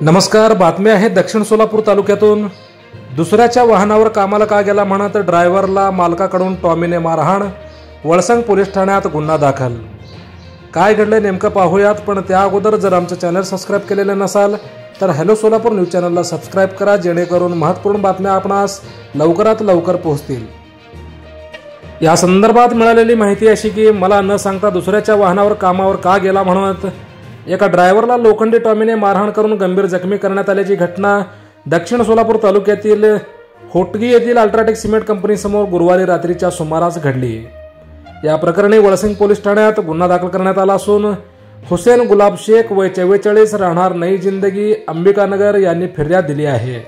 नमस्कार. बातमी आहे दक्षिण सोलापूर तालुक्यातून. दुसऱ्याच्या वाहनावर कामाला का गेला म्हणत ड्रायव्हरला मालकाकडून टॉमीने मारहाण. वळसंग पोलीस ठाण्यात गुन्हा दाखल. काय घडले नेमकं पाहूयात, पण त्या अगोदर जर आमचं चॅनल सबस्क्राईब केलेलं नसाल तर हॅलो सोलापूर न्यूज चॅनलला सबस्क्राईब करा, जेणेकरून महत्त्वपूर्ण बातम्या आपणास लवकरात लवकर पोहोचतील. या संदर्भात मिळालेली माहिती अशी की मला न सांगता दुसऱ्याच्या वाहनावर कामावर का गेला म्हणत एका ड्रायव्हरला लोखंडी टॉमीने मारहाण करून गंभीर जखमी करण्यात आल्याची घटना दक्षिण सोलापूर तालुक्यातील होटगी येथील अल्ट्राटेक सिमेंट कंपनीसमोर गुरुवारी रात्रीच्या सुमारास घडली. या प्रकरणी वळसंग पोलीस ठाण्यात गुन्हा दाखल करण्यात आला असून हुसेन गुलाब शेख वय 44 राहणार नई जिंदगी अंबिकानगर यांनी फिर्याद दिली आहे.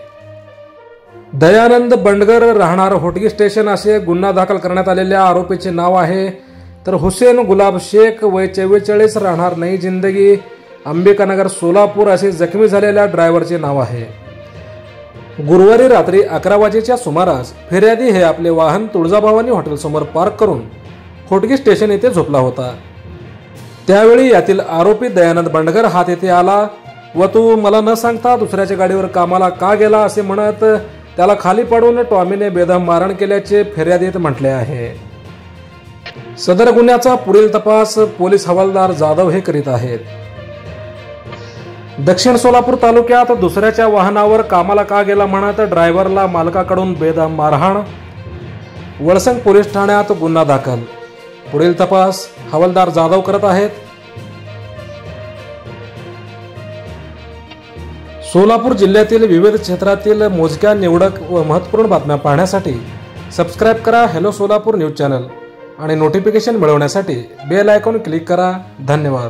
दयानंद बंडगर राहणार होटगी स्टेशन असे गुन्हा दाखल करण्यात आलेल्या आरोपीचे नाव आहे. तर हुसेन गुलाब शेख वय 44 राहणार नई जिंदगी अंबिकानगर सोलापूर असे जखमी झालेल्या ड्रायव्हरचे नाव आहे. गुरुवारी रात्री 11 वाजेच्या सुमारास फिर्यादी हे आपले वाहन तुळजाभवानी हॉटेलसमोर पार्क करून होटगी स्टेशन येथे झोपला होता. त्यावेळी यातील आरोपी दयानंद बंडगर हा तेथे आला व तू मला न सांगता दुसऱ्याच्या गाडीवर कामाला का गेला असे म्हणत त्याला खाली पाडून टॉमीने बेदम मारहाण केल्याचे फिर्यादीत म्हटले आहे. सदर गुन्ह्याचा पुढील तपास पोलीस हवालदार जाधव हे करीत आहेत. दक्षिण सोलापूर तालुक्यात दुसऱ्याच्या वाहनावर कामाला का गेला म्हणत ड्रायव्हरला मालकाकडून बेदम मारहाण. वळसंग पोलीस ठाण्यात गुन्हा दाखल. पुढील तपास हवालदार जाधव करत आहेत. सोलापूर जिल्ह्यातील विविध क्षेत्रातील मोजक्या निवडक व महत्त्वपूर्ण बातम्या पाहण्यासाठी सबस्क्राईब करा हॅलो सोलापूर न्यूज चॅनल आणि नोटिफिकेशन मिळवण्यासाठी बेल आयकॉन क्लिक करा. धन्यवाद.